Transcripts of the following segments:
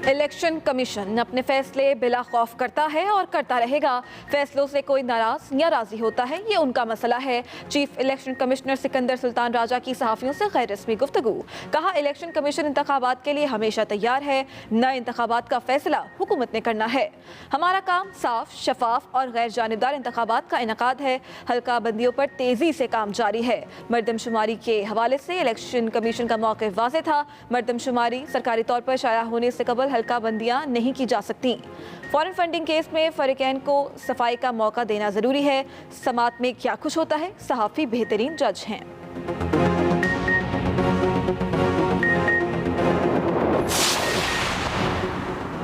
Election commission अपने फैसले बिला खौफ करता है और करता रहेगा। फैसलों से कोई नाराज या राजी होता है, ये उनका मसला है। Chief election commissioner Sikandar Sultan Raja की सहाफियों से गैर रस्मी गुफ्तगू। कहा, इलेक्शन कमीशन इंतखाबात के लिए हमेशा तैयार है, नए इंतखाबात का फैसला हुकूमत ने करना है। हमारा काम साफ, शफाफ और गैर जानिबदार इंतखाबात का इनकाद है। हल्का बंदियों पर तेजी से काम जारी है। मरदमशुमारी के हवाले से इलेक्शन कमीशन का मौक़िफ़ वाज़ेह था। मरदमशुमारी सरकारी तौर पर शाया होने से कबल हल्का बंदियां नहीं की जा सकती। फॉरेन फंडिंग केस में फरीकैन को सफाई का मौका देना जरूरी है। समात में क्या कुछ होता है, सहाफ़ी बेहतरीन जज हैं।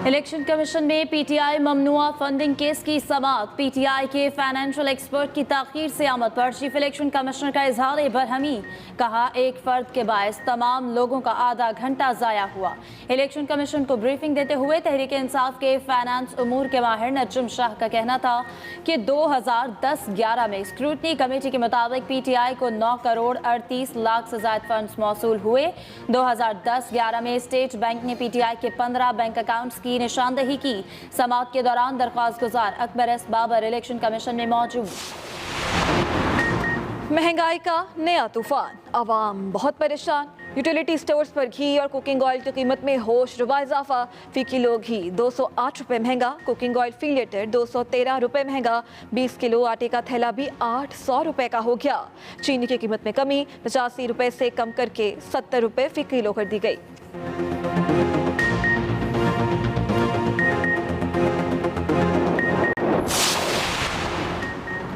इलेक्शन कमीशन में पीटीआई ममनुआ फंडिंग केस की समाअत। पीटीआई के फाइनेंशियल एक्सपर्ट की ताख़ीर से आमद पर चीफ इलेक्शन कमिश्नर का इजहार बरहमी। कहा, एक फर्द के बायस तमाम लोगों का आधा घंटा ज़ाया हुआ। इलेक्शन कमीशन को ब्रीफिंग देते हुए तहरीक इंसाफ के फाइनेंस उमूर के माहिर नजम शाह का कहना था कि 2010-11 में स्क्रूटनी कमेटी के मुताबिक पीटीआई को 9 करोड़ 38 लाख से ज़ायद फंड्स मौसूल हुए। 2010-11 में स्टेट बैंक ने पीटीआई के 15 बैंक अकाउंट्स की निशानदही की। समाअत के दौरान दरख्वास्त गुजार Akbar S Babar election commission में मौजूद। महंगाई का नया तूफान, आवाम बहुत परेशान। यूटिलिटी स्टोर्स पर घी और कुकिंग ऑयल की कीमत में होश रुबा इजाफा। फी किलो घी 208 रुपये महंगा, कुकिंग ऑयल फी लीटर 213 रुपये महंगा। 20 किलो आटे का थैला भी 800 रुपये का हो गया। चीनी की कीमत में कमी 85 रुपये से कम करके 70 रुपये फी किलो कर दी गई।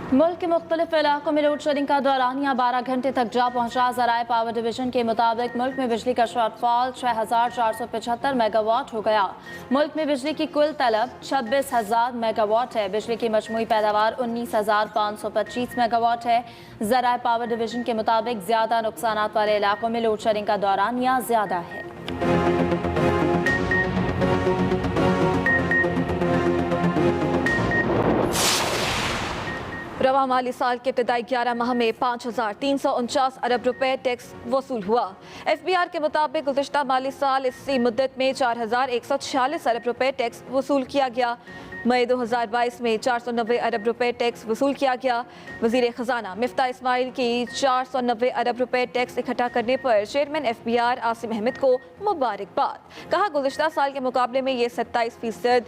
मुल्क के मुख्तलिफ इलाकों में लोड शेडिंग का दौरानिया 12 घंटे तक जा पहुंचा। ज़राए पावर डिवीजन के मुताबिक मुल्क में बिजली का शॉर्टफॉल 6475 मेगावाट हो गया। मुल्क में बिजली की कुल तलब 26,000 मेगावाट है। बिजली की मजमूई पैदावार 19,525 मेगावाट है। ज़राए पावर डिवीजन के मुताबिक ज़्यादा नुकसानात वाले इलाकों में लोड शेडिंग का दौरानिया ज़्यादा है। रवा माली साल के इब्तदाई 11 माह में 5,349 अरब रुपए टैक्स वसूल हुआ। FBR के मुताबिक गुज़िश्ता माली साल इसी मुद्दत में 4,146 अरब रुपए टैक्स वसूल किया गया। मई 2022 में 490 अरब रुपए टैक्स वसूल किया गया। वज़ीर ख़जाना मिफ्ता इस्माइल की 490 अरब रुपए टैक्स इकट्ठा करने पर चेयरमैन FBR आसिम अहमद को मुबारकबाद। कहा, गुज़िश्ता साल के मुकाबले में ये 27%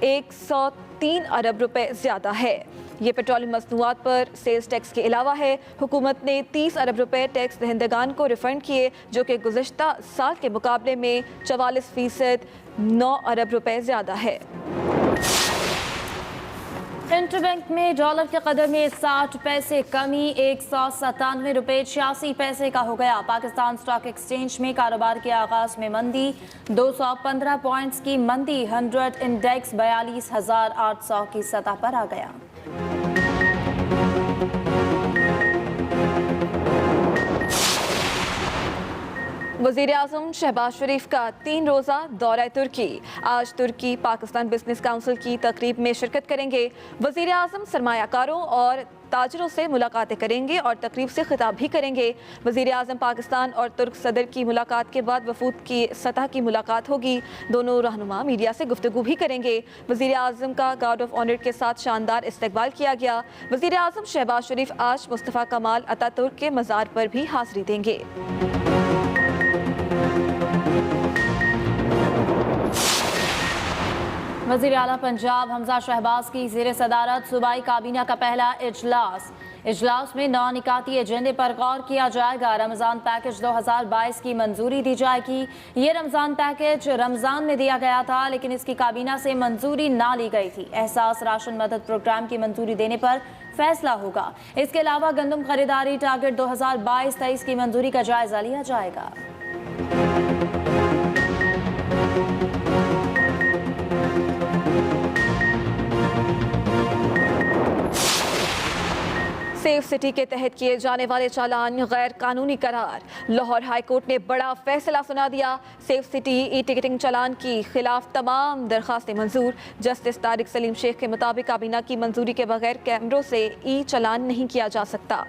103 अरब रुपए ज़्यादा है। ये पेट्रोलियम मसनूआत पर सेल्स टैक्स के अलावा है। हुकूमत ने 30 अरब रुपए टैक्स दहिंदगान को रिफंड किए, जो कि गुज़िश्ता साल के मुकाबले में 44% 9 अरब रुपए ज़्यादा है। इंटरबैंक में डॉलर के कदर में 60 पैसे कमी 197 रुपये 86 पैसे का हो गया। पाकिस्तान स्टॉक एक्सचेंज में कारोबार के आगाज में मंदी, 215 पॉइंट्स की मंदी। 100 इंडेक्स 42,800 की सतह पर आ गया। वज़ीर आज़म शहबाज शरीफ का 3 रोज़ा दौरा तुर्की। आज तुर्की पाकिस्तान बिजनेस काउंसिल की तकरीब में शिरकत करेंगे। वज़ीर आज़म सरमायाकारों और ताजरों से मुलाकातें करेंगे और तकरीब से खिताब भी करेंगे। वज़ीर आज़म पाकिस्तान और तुर्क सदर की मुलाकात के बाद वफूद की सतह की मुलाकात होगी। दोनों रहनुमा मीडिया से गुफ्तगू भी करेंगे। वज़ीर आज़म का गार्ड ऑफ ऑनर के साथ शानदार इस्तकबाल किया गया। वज़ीर आज़म शहबाज शरीफ आज मुस्तफ़ा कमाल अतातुर्क के मज़ार पर भी हाज़िरी देंगे। वज़ीर आला पंजाब हमजा शहबाज की ज़ेर सदारत सूबाई काबीना का पहला इजलास में 9 निकाती एजेंडे पर गौर किया जाएगा। रमज़ान पैकेज 2022 की मंजूरी दी जाएगी। ये रमज़ान पैकेज रमज़ान में दिया गया था, लेकिन इसकी काबीना से मंजूरी ना ली गई थी। एहसास राशन मदद प्रोग्राम की मंजूरी देने पर फैसला होगा। इसके अलावा गंदम खरीदारी टारगेट 2022-23 की मंजूरी का जायजा लिया जाएगा। सेफ सिटी के तहत किए जाने वाले चालान गैर कानूनी करार। लाहौर हाई कोर्ट ने बड़ा फैसला सुना दिया। सेफ सिटी ई टिकटिंग चालान की खिलाफ तमाम दरखास्तें मंजूर। जस्टिस तारिक सलीम शेख के मुताबिक काबीना की मंजूरी के बगैर कैमरों से ई चालान नहीं किया जा सकता।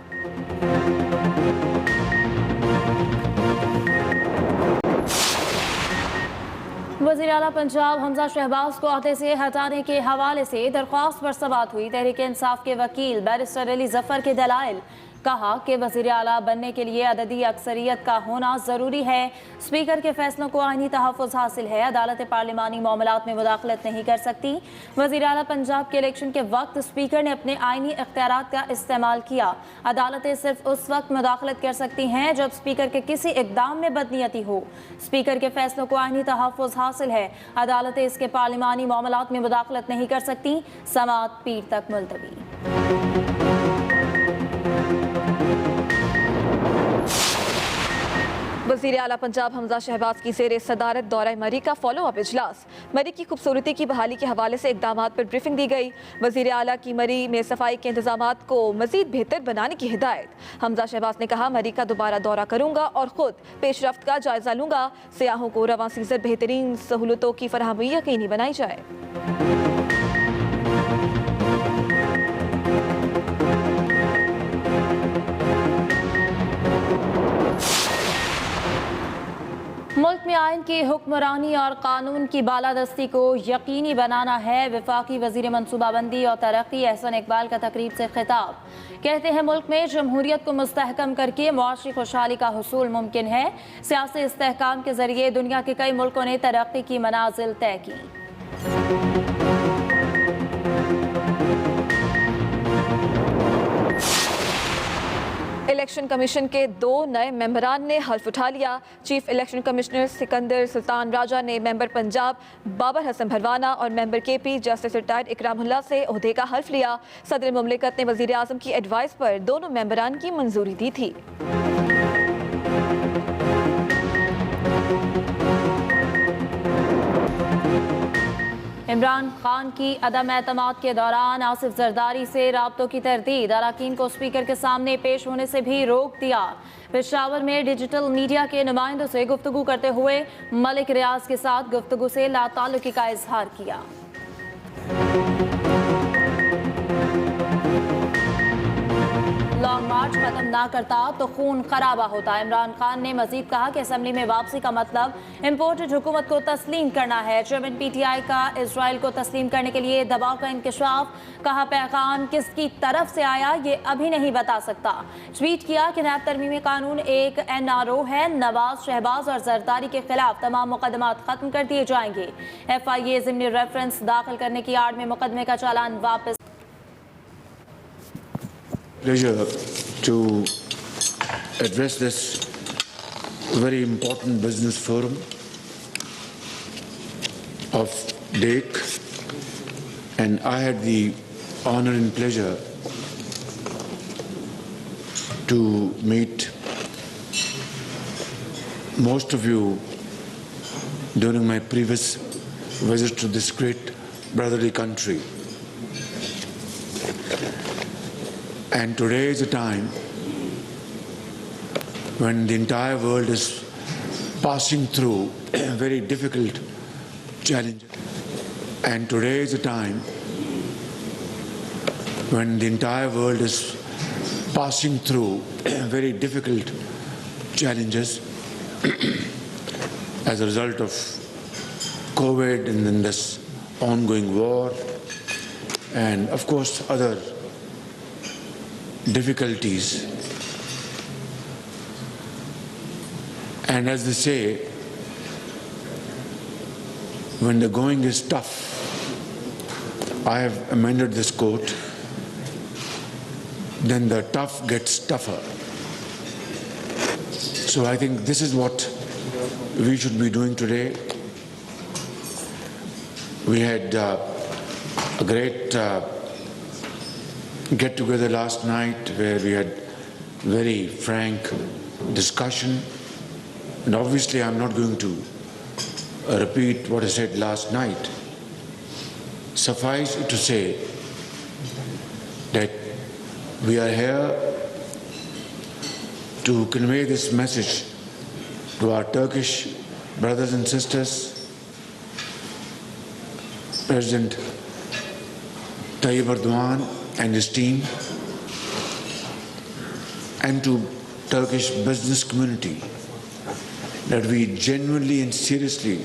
वज़ीर आला पंजाब हमजा शहबाज को अहदे से हटाने के हवाले से दरख्वास्त पर समाअत हुई। तहरीक इंसाफ के वकील बैरिस्टर अली जफर के दलाइल, कहा कि वज़ीर आला बनने के लिए अददी अक्सरियत का होना ज़रूरी है। स्पीकर के फैसलों को आईनी तहफ़्फ़ुज़ हासिल है। अदालत पार्लिमानी मामलात में मुदाखलत नहीं कर सकती। वज़ीर आला पंजाब के इलेक्शन के वक्त स्पीकर ने अपने आईनी इख्तियारात का इस्तेमाल किया। अदालतें सिर्फ उस वक्त मुदाखलत कर सकती हैं जब स्पीकर के किसी इक़दाम में बदनीयती हो। स्पीकर के फैसलों को आईनी तहफ़्फ़ुज़ हासिल है। अदालतें इसके पार्लिमानी मामलात में मुदाखलत नहीं कर सकती। समाअत पीर तक मुलतवी। वज़ीर आला पंजाब हमजा शहबाज की ज़ेर सदारत दौरा मरी का फॉलो अप इजलास। मरी की खूबसूरती की बहाली के हवाले से इक़दामात पर ब्रीफिंग दी गई। वज़ीर आला की मरी में सफाई के इंतजामात को मज़ीद बेहतर बनाने की हिदायत। हमजा शहबाज ने कहा, मरी का दोबारा दौरा करूँगा और ख़ुद पेशरफ्त का जायज़ा लूँगा। सियाहों को रवां सीज़न बेहतरीन सहूलतों की फराहमी यकीनी बनाई जाए। मुल्क में आइन की हुक्मरानी और कानून की बालादस्ती को यकीनी बनाना है। वफाकी वजीर मनसूबाबंदी और तरक्की एहसन इकबाल का तकरीब से खिताब। कहते हैं, मुल्क में जमहूरियत को मुस्तहकम करके मुआशी खुशहाली का हुसूल मुमकिन है। सियासी इस्तेहकाम के जरिए दुनिया के कई मुल्कों ने तरक्की की मनाजिल तय की। इलेक्शन कमीशन के 2 नए मेंबरान ने हल्फ उठा लिया। Chief election commissioner Sikandar Sultan Raja ने मेंबर पंजाब बाबर हसन भरवाना और member KP justice retired Ikramullah से ओहदे का हल्फ लिया। सदर मुमलिकत ने वजीर आजम की एडवाइस पर दोनों मेंबरान की मंजूरी दी थी। इमरान खान की अदम एतमाद के दौरान आसिफ जरदारी से राब्तों की तरदीद। अराकीन को स्पीकर के सामने पेश होने से भी रोक दिया। पेशावर में डिजिटल मीडिया के नुमाइंदों से गुफ्तगू करते हुए मलिक रियाज के साथ गुफ्तगू से लाताल्लुकी का इजहार किया। लॉन्ग मार्च खत्म ना करता तो खून खराबा होता। इमरान खान ने मजीद कहा कि असेंबली में वापसी का मतलब इम्पोर्टेड हुकूमत को तस्लीम करना है। चेयरमैन PTI का इसराइल को तस्लीम करने के लिए दबाव का इंकशाफ। कहा, पैगाम किसकी तरफ से आया ये अभी नहीं बता सकता। ट्वीट किया कि नैब तरमीमी कानून एक NRO है। नवाज, शहबाज और जरदारी के खिलाफ तमाम मुकदमात खत्म कर दिए जाएंगे। FIA ज़िमनी रेफरेंस दाखिल करने की आड़ में मुकदमे का चालान वापस। Pleasure to address this very important business forum of DAKE, and I had the honor and pleasure to meet most of you during my previous visit to this great brotherly country. And today is a time when the entire world is passing through very difficult challenges. And today is a time when the entire world is passing through very difficult challenges as a result of COVID and then this ongoing war and of course other difficulties. And as they say, when the going is tough, I have amended this quote, then the tough gets tougher. So I think this is what we should be doing today. We had a great get together last night where we had very frank discussion, and obviously I'm not going to repeat what I said last night. Suffice it to say that we are here to convey this message to our Turkish brothers and sisters. President Tayyip Erdogan and his team, and to Turkish business community, that we genuinely and seriously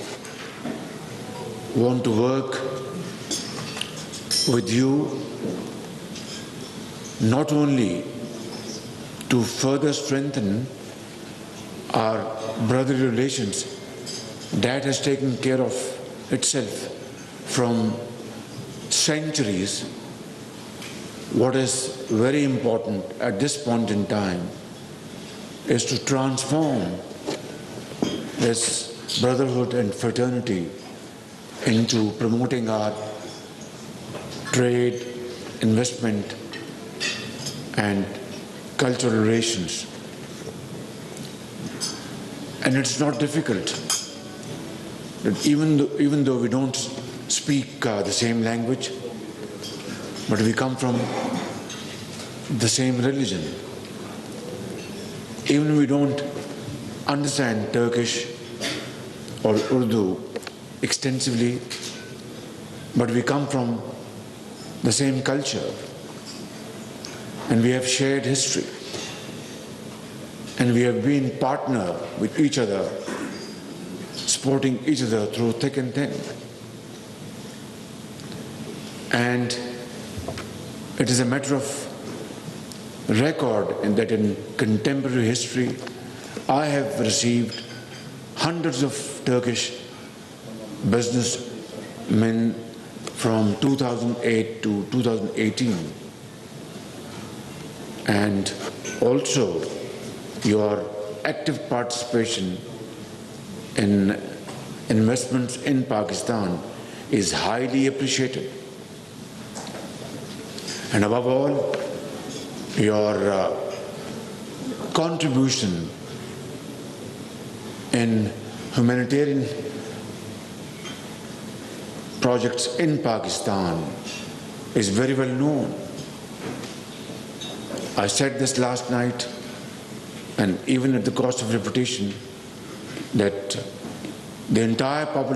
want to work with you not only to further strengthen our brotherly relations that has taken care of itself from centuries. What is very important at this point in time is to transform this brotherhood and fraternity into promoting our trade, investment, and cultural relations. And it's not difficult. That even though we don't speak the same language, but we come from the same religion. Even if we don't understand Turkish or Urdu extensively, but we come from the same culture and we have shared history and we have been partner with each other, supporting each other through thick and thin. And it is a matter of record in that in contemporary history, I have received hundreds of Turkish businessmen from 2008 to 2018. And also your active participation in investments in Pakistan is highly appreciated. And above all, your contribution in humanitarian projects in Pakistan is very well known. I said this last night, and even at the cost of repetition, that the entire population